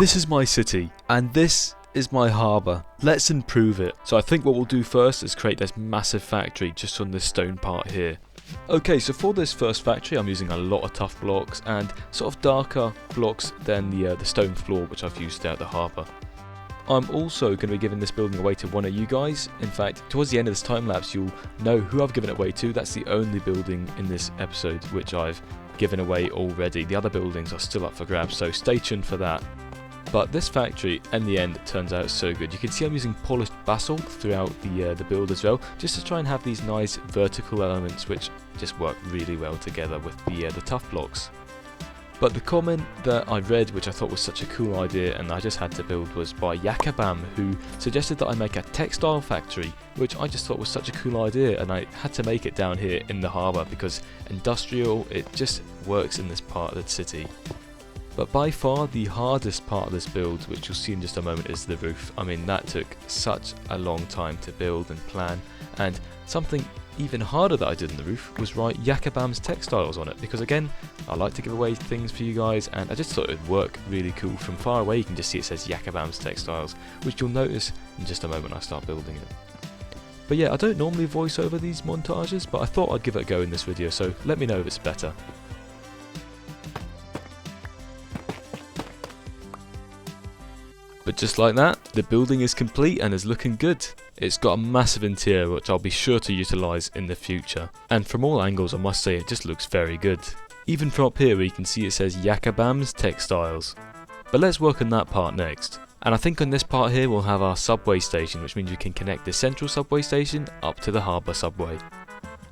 This is my city, and this is my harbour. Let's improve it. So I think what we'll do first is create this massive factory just on this stone part here. Okay, so for this first factory I'm using a lot of tough blocks and sort of darker blocks than the stone floor which I've used throughout the harbour. I'm also going to be giving this building away to one of you guys. In fact, towards the end of this time lapse you'll know who I've given it away to. That's the only building in this episode which I've given away already. The other buildings are still up for grabs, so stay tuned for that. But this factory, in the end, turns out so good. You can see I'm using polished basalt throughout the build as well, just to try and have these nice vertical elements which just work really well together with the tough blocks. But the comment that I read, which I thought was such a cool idea and I just had to build, was by SBAM, who suggested that I make a textile factory, which I just thought was such a cool idea, and I had to make it down here in the harbour because industrial, it just works in this part of the city. But by far the hardest part of this build, which you'll see in just a moment, is the roof. I mean, that took such a long time to build and plan, and something even harder that I did in the roof was write SBAM's textiles on it, because again, I like to give away things for you guys and I just thought it would work really cool. From far away you can just see it says SBAM's textiles, which you'll notice in just a moment when I start building it. But yeah, I don't normally voice over these montages, but I thought I'd give it a go in this video, so let me know if it's better. But just like that, the building is complete and is looking good. It's got a massive interior which I'll be sure to utilise in the future. And from all angles I must say it just looks very good. Even from up here where you can see it says SBAM's Textiles. But let's work on that part next. And I think on this part here we'll have our subway station, which means we can connect the central subway station up to the harbour subway.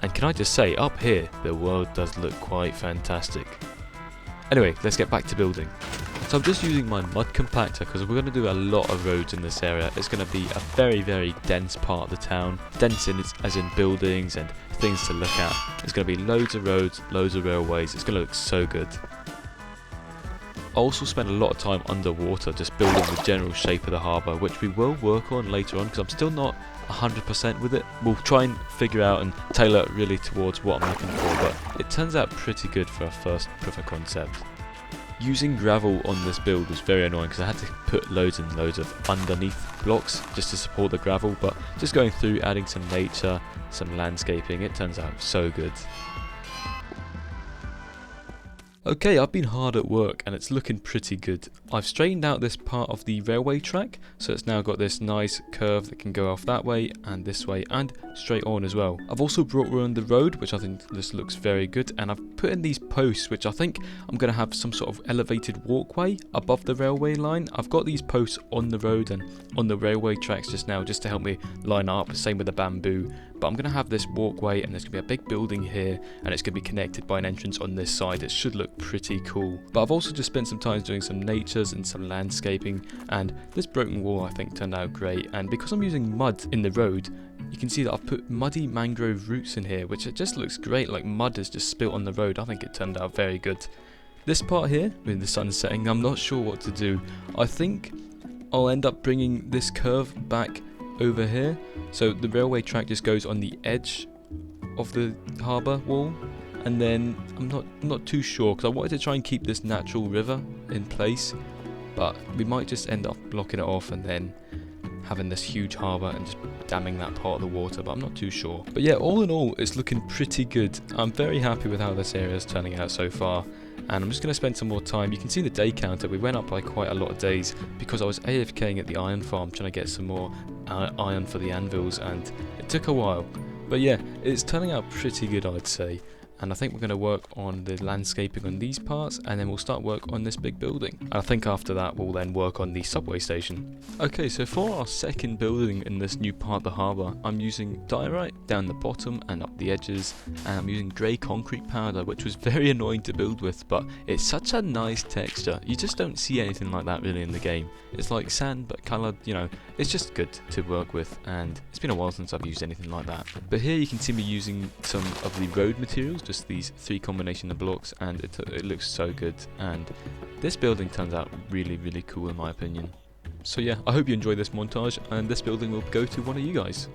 And can I just say, up here the world does look quite fantastic. Anyway, let's get back to building. So I'm just using my mud compactor because we're going to do a lot of roads in this area. It's going to be a very dense part of the town. Dense in as in buildings and things to look at. There's going to be loads of roads, loads of railways. It's going to look so good. I also spent a lot of time underwater just building the general shape of the harbour, which we will work on later on because I'm still not 100% with it. We'll try and figure out and tailor it really towards what I'm looking for, but it turns out pretty good for a first proof of concept. Using gravel on this build was very annoying because I had to put loads and loads of underneath blocks just to support the gravel, but just going through adding some nature, some landscaping, it turns out so good. Okay, I've been hard at work and it's looking pretty good. I've straightened out this part of the railway track, so it's now got this nice curve that can go off that way and this way and straight on as well. I've also brought around the road, which I think this looks very good, and I've put in these posts, which I think I'm going to have some sort of elevated walkway above the railway line. I've got these posts on the road and on the railway tracks just now, just to help me line up, same with the bamboo. But I'm going to have this walkway and there's going to be a big building here and it's going to be connected by an entrance on this side. It should look pretty cool. But I've also just spent some time doing some natures and some landscaping, and this broken wall I think turned out great. And because I'm using mud in the road, you can see that I've put muddy mangrove roots in here, which it just looks great, like mud is just spilt on the road. I think it turned out very good. This part here, with the sun setting, I'm not sure what to do. I think I'll end up bringing this curve back over here, so the railway track just goes on the edge of the harbour wall, and then I'm not too sure because I wanted to try and keep this natural river in place, but we might just end up blocking it off and then having this huge harbour and just damming that part of the water, but I'm not too sure. But yeah, all in all it's looking pretty good. I'm very happy with how this area is turning out so far, and I'm just going to spend some more time. You can see the day counter, we went up by quite a lot of days because I was AFKing at the iron farm trying to get some more iron for the anvils, and it took a while. But yeah, it's turning out pretty good, I'd say. And I think we're going to work on the landscaping on these parts, and then we'll start work on this big building. And I think after that we'll then work on the subway station. Okay, so for our second building in this new part of the harbour, I'm using diorite down the bottom and up the edges, and I'm using grey concrete powder, which was very annoying to build with, but it's such a nice texture. You just don't see anything like that really in the game. It's like sand but coloured, you know, it's just good to work with, and it's been a while since I've used anything like that. But here you can see me using some of the road materials, just these three combination of blocks, and it looks so good, and this building turns out really cool in my opinion. So yeah, I hope you enjoy this montage, and this building will go to one of you guys.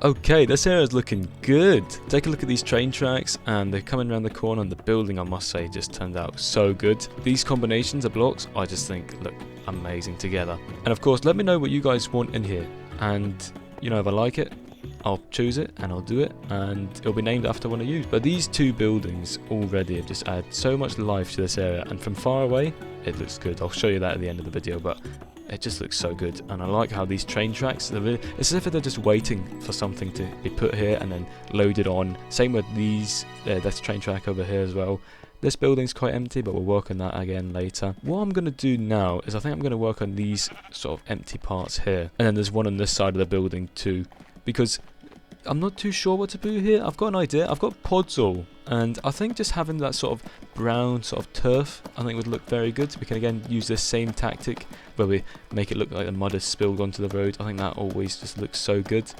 Okay, this area is looking good. Take a look at these train tracks, and they're coming around the corner, and the building, I must say, just turned out so good. These combinations of blocks, I just think look amazing together. And of course, let me know what you guys want in here, and you know, if I like it, I'll choose it and I'll do it, and it'll be named after one I use. But these two buildings already have just added so much life to this area, and from far away it looks good. I'll show you that at the end of the video, but it just looks so good. And I like how these train tracks, it's as if they're just waiting for something to be put here and then loaded on. Same with these, this train track over here as well. This building's quite empty, but we'll work on that again later. What I'm going to do now is I think I'm going to work on these sort of empty parts here, and then there's one on this side of the building too, because I'm not too sure what to do here. I've got an idea. I've got pods all, and I think just having that sort of brown sort of turf I think would look very good. We can again use this same tactic where we make it look like the mud has spilled onto the road. I think that always just looks so good.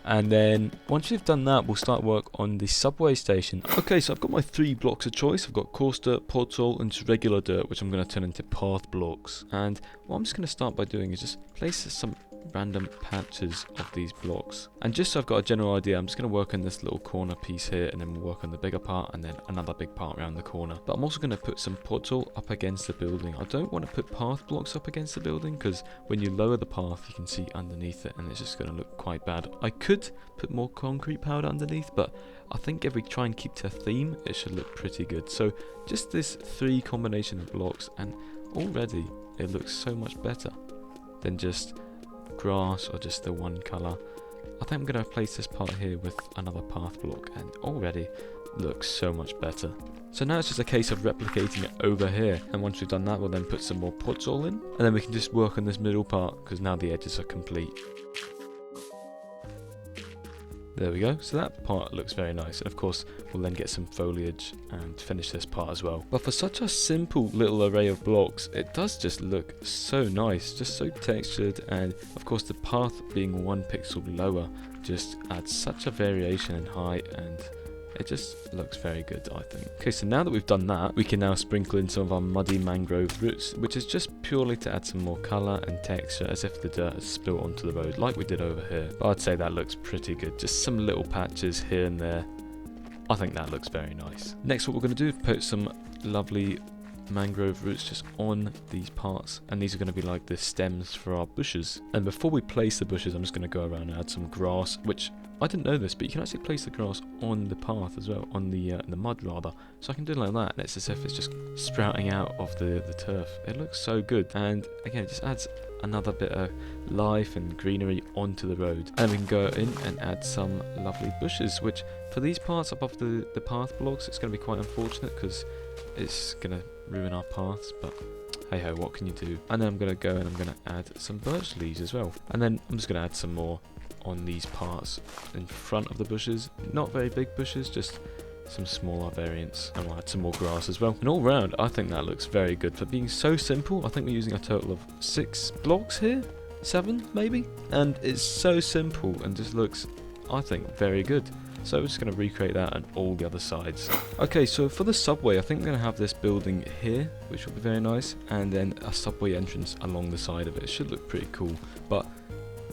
And then once we've done that, we'll start work on the subway station. Okay, so I've got my 3 blocks of choice. I've got coarse dirt, podzol, and just regular dirt, which I'm going to turn into path blocks. And what I'm just going to start by doing is just place some random patches of these blocks. And just so I've got a general idea, I'm just going to work on this little corner piece here, and then we'll work on the bigger part, and then another big part around the corner. But I'm also going to put some podzol up against the building. I don't want to put path blocks up against the building, because when you lower the path you can see underneath it, and it's just going to look quite bad. I could put more concrete powder underneath, but I think if we try and keep to a theme, it should look pretty good. So just this 3 combination of blocks, and already it looks so much better than just grass or just the one colour. I think I'm going to replace this part here with another path block, and already looks so much better. So now it's just a case of replicating it over here, and once we've done that, we'll then put some more podzol in, and then we can just work on this middle part, because now the edges are complete. There we go, so that part looks very nice, and of course we'll then get some foliage and finish this part as well. But for such a simple little array of blocks, it does just look so nice, just so textured, and of course the path being 1 pixel lower just adds such a variation in height, and it just looks very good, I think. Okay, so now that we've done that, we can now sprinkle in some of our muddy mangrove roots, which is just purely to add some more colour and texture, as if the dirt has spilled onto the road, like we did over here. But I'd say that looks pretty good. Just some little patches here and there. I think that looks very nice. Next, what we're going to do is put some lovely mangrove roots just on these parts, and these are going to be like the stems for our bushes. And before we place the bushes, I'm just going to go around and add some grass, which I didn't know this, but you can actually place the grass on the path as well, on the mud rather. So I can do it like that, and it's as if it's just sprouting out of the turf. It looks so good, and again it just adds another bit of life and greenery onto the road. And we can go in and add some lovely bushes, which for these parts above the path blocks, it's going to be quite unfortunate because it's going to ruin our paths, but hey ho, what can you do? And then I'm going to go and I'm going to add some birch leaves as well, and then I'm just going to add some more on these parts in front of the bushes. Not very big bushes, just some smaller variants, and we'll add some more grass as well. And all round, I think that looks very good for being so simple. I think we're using a total of 6 blocks here, 7 maybe, and it's so simple and just looks, I think, very good. So we're just going to recreate that on all the other sides. Okay, so for the subway, I think we're going to have this building here, which will be very nice, and then a subway entrance along the side of it. It should look pretty cool, but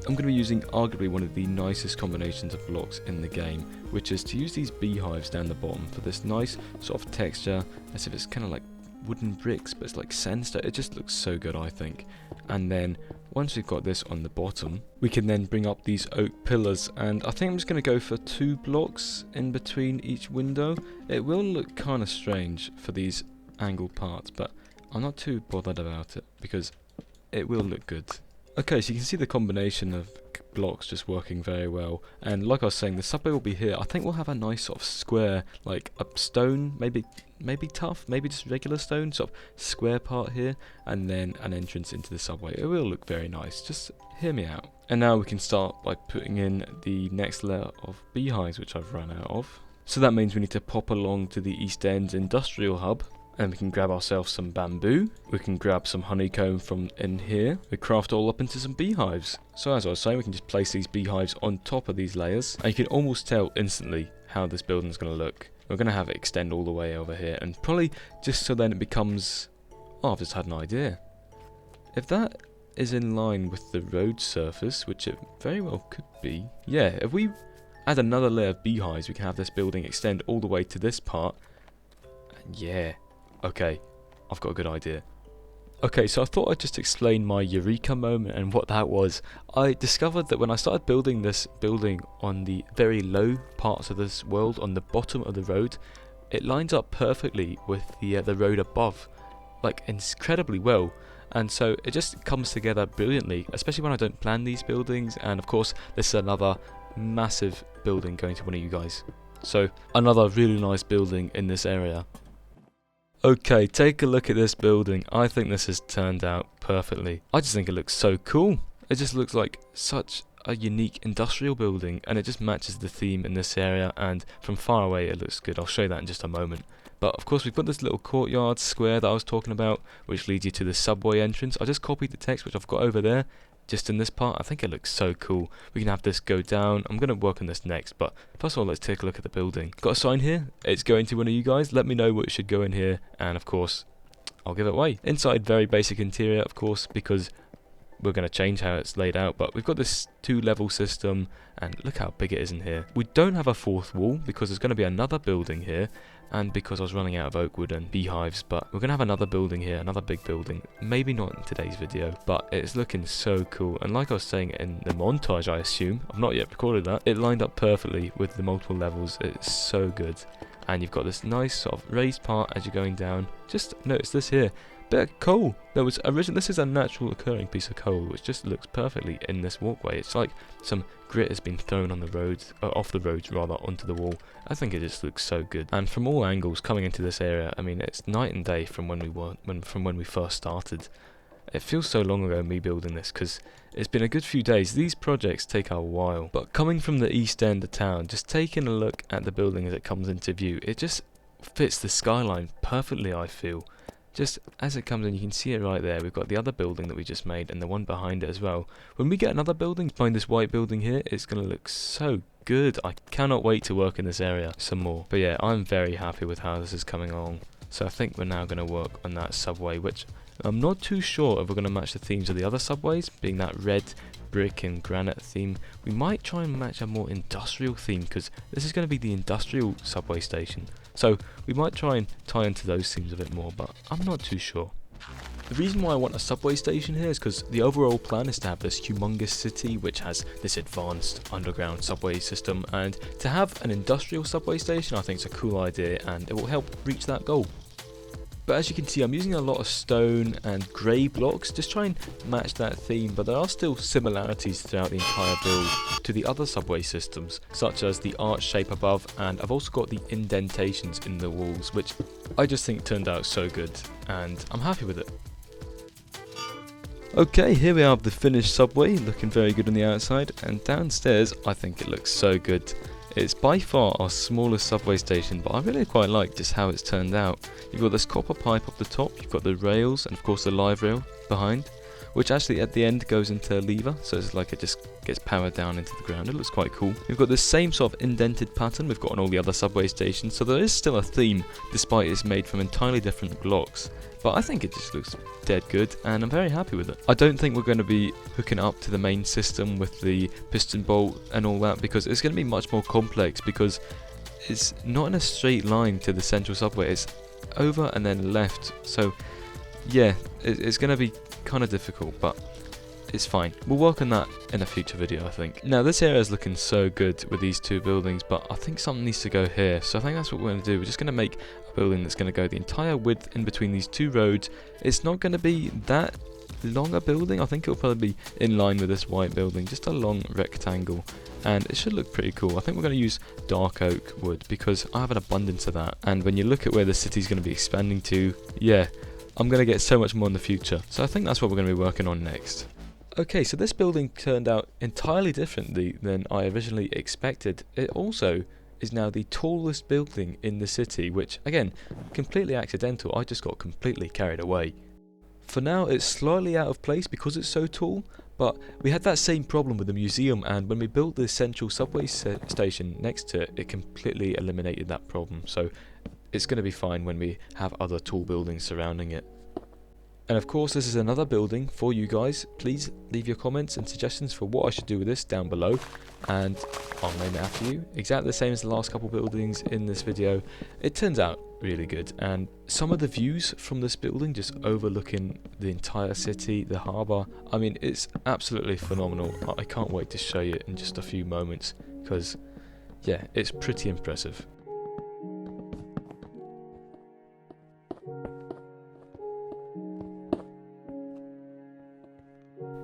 I'm going to be using arguably one of the nicest combinations of blocks in the game, which is to use these beehives down the bottom for this nice sort of texture, as if it's kind of like wooden bricks, but it's like sandstone. It just looks so good, I think. And then once we've got this on the bottom, we can then bring up these oak pillars, and I think I'm just going to go for 2 blocks in between each window. It will look kind of strange for these angled parts, but I'm not too bothered about it because it will look good. Okay, so you can see the combination of blocks just working very well, and like I was saying, the subway will be here. I think we'll have a nice sort of square, like a stone, maybe tough, maybe just regular stone, sort of square part here, and then an entrance into the subway. It will look very nice, just hear me out. And now we can start by putting in the next layer of beehives, which I've run out of. So that means we need to pop along to the East End's industrial hub, and we can grab ourselves some bamboo. We can grab some honeycomb from in here. We craft all up into some beehives. So as I was saying, we can just place these beehives on top of these layers, and you can almost tell instantly how this building's going to look. We're going to have it extend all the way over here, and probably just so then it becomes... Oh, I've just had an idea. If that is in line with the road surface, which it very well could be, yeah, if we add another layer of beehives, we can have this building extend all the way to this part. And yeah, okay, I've got a good idea. Okay, so I thought I'd just explain my eureka moment and what that was. I discovered that when I started building this building on the very low parts of this world, on the bottom of the road, it lines up perfectly with the road above, like incredibly well. And so it just comes together brilliantly, especially when I don't plan these buildings. And of course, this is another massive building going to one of you guys. So another really nice building in this area. Okay, take a look at this building. I think this has turned out perfectly. I just think it looks so cool. It just looks like such a unique industrial building, and it just matches the theme in this area, and from far away it looks good. I'll show you that in just a moment. But of course we've got this little courtyard square that I was talking about, which leads you to the subway entrance. I just copied the text which I've got over there, just in this part. I think it looks so cool. We can have this go down. I'm going to work on this next, but first of all let's take a look at the building. Got a sign here. It's going to one of you guys. Let me know what should go in here, and of course I'll give it away. Inside, very basic interior of course, because we're going to change how it's laid out, but we've got this 2-level system, and look how big it is in here. We don't have a 4th wall because there's going to be another building here, and because I was running out of oak wood and beehives, but we're going to have another building here, another big building. Maybe not in today's video, but it's looking so cool. And like I was saying in the montage, I assume, I've not yet recorded that, it lined up perfectly with the multiple levels. It's so good. And you've got this nice sort of raised part as you're going down. Just notice this here. Bit of coal. This is a natural occurring piece of coal which just looks perfectly in this walkway. It's like some grit has been thrown on the roads, off the roads rather, onto the wall. I think it just looks so good. And from all angles coming into this area, I mean, it's night and day from when we first started. It feels so long ago me building this because it's been a good few days. These projects take a while. But coming from the east end of town, just taking a look at the building as it comes into view, it just fits the skyline perfectly, I feel. Just as it comes in, you can see it right there. We've got the other building that we just made and the one behind it as well. When we get another building behind this white building here, it's going to look so good. I cannot wait to work in this area some more. But yeah, I'm very happy with how this is coming along. So I think we're now going to work on that subway, which I'm not too sure if we're going to match the themes of the other subways, being that red brick and granite theme. We might try and match a more industrial theme because this is going to be the industrial subway station. So we might try and tie into those themes a bit more, but I'm not too sure. The reason why I want a subway station here is because the overall plan is to have this humongous city which has this advanced underground subway system, and to have an industrial subway station I think is a cool idea, and it will help reach that goal. But as you can see, I'm using a lot of stone and grey blocks, just try and match that theme, but there are still similarities throughout the entire build to the other subway systems, such as the arch shape above, and I've also got the indentations in the walls, which I just think turned out so good, and I'm happy with it. Okay, here we have the finished subway, looking very good on the outside, and downstairs I think it looks so good. It's by far our smallest subway station, but I really quite like just how it's turned out. You've got this copper pipe up the top, you've got the rails, and of course the live rail behind, which actually at the end goes into a lever, so it's like it just gets powered down into the ground. It looks quite cool. We've got this same sort of indented pattern we've got on all the other subway stations, so there is still a theme, despite it's made from entirely different blocks. But I think it just looks dead good, and I'm very happy with it. I don't think we're going to be hooking up to the main system with the piston bolt and all that, because it's going to be much more complex, because it's not in a straight line to the central subway, it's over and then left. So yeah, it's going to be kind of difficult, but it's fine. We'll work on that in a future video, I think. Now this area is looking so good with these two buildings, but I think something needs to go here, so I think that's what we're going to do. We're just going to make a building that's going to go the entire width in between these two roads. It's not going to be that long a building. I think it'll probably be in line with this white building, just a long rectangle, and it should look pretty cool. I think we're going to use dark oak wood because I have an abundance of that, and when you look at where the city's going to be expanding to, yeah, I'm going to get so much more in the future. So I think that's what we're going to be working on next. Okay, so this building turned out entirely differently than I originally expected. It also is now the tallest building in the city, which, again, completely accidental. I just got completely carried away. For now, it's slightly out of place because it's so tall, but we had that same problem with the museum, and when we built the central subway station next to it, it completely eliminated that problem. So it's going to be fine when we have other tall buildings surrounding it. And of course, this is another building for you guys. Please leave your comments and suggestions for what I should do with this down below, and I'll name it after you. Exactly the same as the last couple buildings in this video. It turns out really good, and some of the views from this building just overlooking the entire city, the harbour, I mean, it's absolutely phenomenal. I can't wait to show you in just a few moments, because yeah, it's pretty impressive.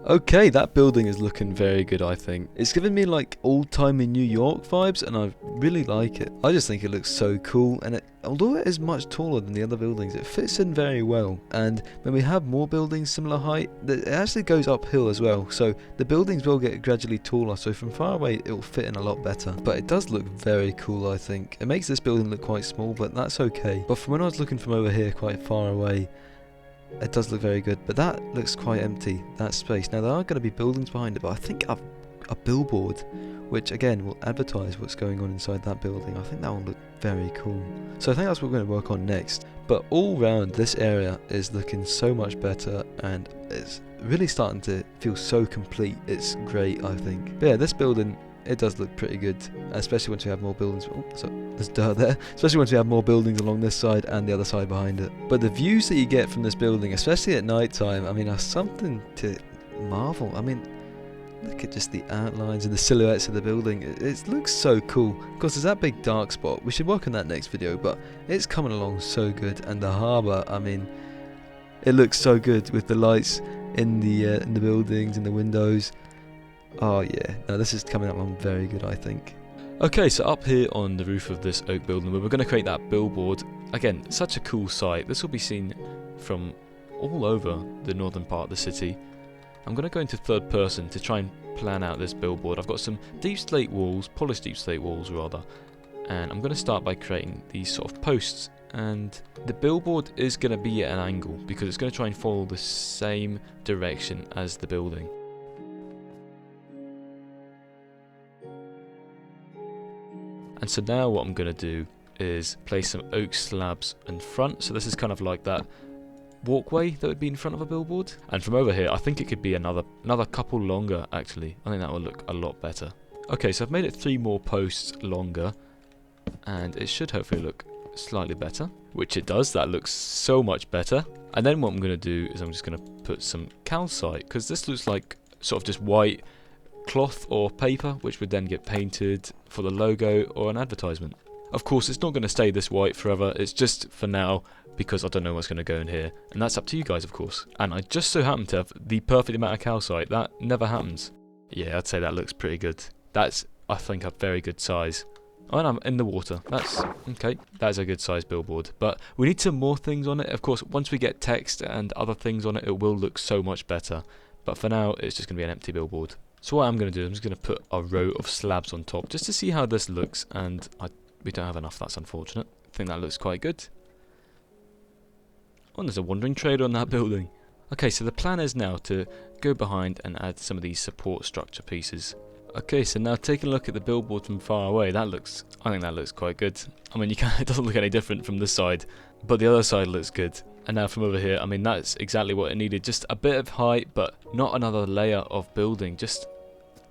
Okay, that building is looking very good, I think. It's giving me like old-timey New York vibes, and I really like it. I just think it looks so cool, and although it is much taller than the other buildings, it fits in very well. And when we have more buildings similar height, it actually goes uphill as well. So the buildings will get gradually taller, so from far away it will fit in a lot better. But it does look very cool, I think. It makes this building look quite small, but that's okay. But from when I was looking from over here quite far away, it does look very good, but that looks quite empty, that space. Now there are going to be buildings behind it, but I think a billboard, which again will advertise what's going on inside that building. I think that will look very cool. So I think that's what we're going to work on next. But all round, this area is looking so much better, and it's really starting to feel so complete. It's great, I think. But yeah, this building, it does look pretty good, especially once we have more buildings. Oh, so there's dirt there. Especially once we have more buildings along this side and the other side behind it. But the views that you get from this building, especially at night time, I mean, are something to marvel. I mean, look at just the outlines and the silhouettes of the building. It looks so cool. Of course, there's that big dark spot. We should work on that next video, but it's coming along so good. And the harbour, I mean, it looks so good with the lights in the buildings and the windows. Oh yeah, no, this is coming along very good, I think. Okay, so up here on the roof of this oak building, we're going to create that billboard. Again, such a cool site. This will be seen from all over the northern part of the city. I'm going to go into third person to try and plan out this billboard. I've got some deep slate walls, polished deep slate walls rather, and I'm going to start by creating these sort of posts. And the billboard is going to be at an angle because it's going to try and follow the same direction as the building. And so now what I'm going to do is place some oak slabs in front. So this is kind of like that walkway that would be in front of a billboard. And from over here, I think it could be another couple longer, actually. I think that will look a lot better. Okay, so I've made it 3 more posts longer, and it should hopefully look slightly better, which it does. That looks so much better. And then what I'm going to do is I'm just going to put some calcite, because this looks like sort of just white cloth or paper, which would then get painted for the logo or an advertisement. Of course, it's not going to stay this white forever. It's just for now, because I don't know what's going to go in here, and that's up to you guys, of course. And I just so happen to have the perfect amount of calcite. That never happens. Yeah, I'd say that looks pretty good. That's, I think, a very good size. Oh, and I'm in the water. That's okay. That's a good size billboard. But we need some more things on it. Of course, once we get text and other things on it, it will look so much better. But for now, it's just going to be an empty billboard. So what I'm going to do, I'm just going to put a row of slabs on top just to see how this looks, and we don't have enough, that's unfortunate. I think that looks quite good. Oh, and there's a wandering trader on that building. Okay, so the plan is now to go behind and add some of these support structure pieces. Okay, so now taking a look at the billboard from far away, I think that looks quite good. I mean, it doesn't look any different from this side, but the other side looks good. And now from over here, I mean, that's exactly what it needed. Just a bit of height, but not another layer of building. Just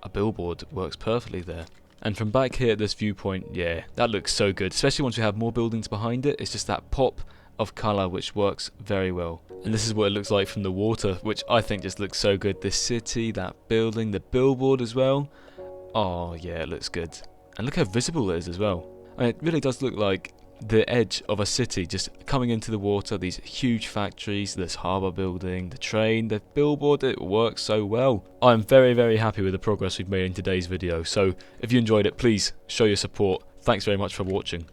a billboard works perfectly there. And from back here at this viewpoint, yeah, that looks so good. Especially once we have more buildings behind it. It's just that pop of colour which works very well. And this is what it looks like from the water, which I think just looks so good. The city, that building, the billboard as well. Oh yeah, it looks good. And look how visible it is as well. I mean, it really does look like the edge of a city just coming into the water. These huge factories, this harbour building, the train, the billboard, it works so well. I'm very, very happy with the progress we've made in today's video. So if you enjoyed it, please show your support. Thanks very much for watching.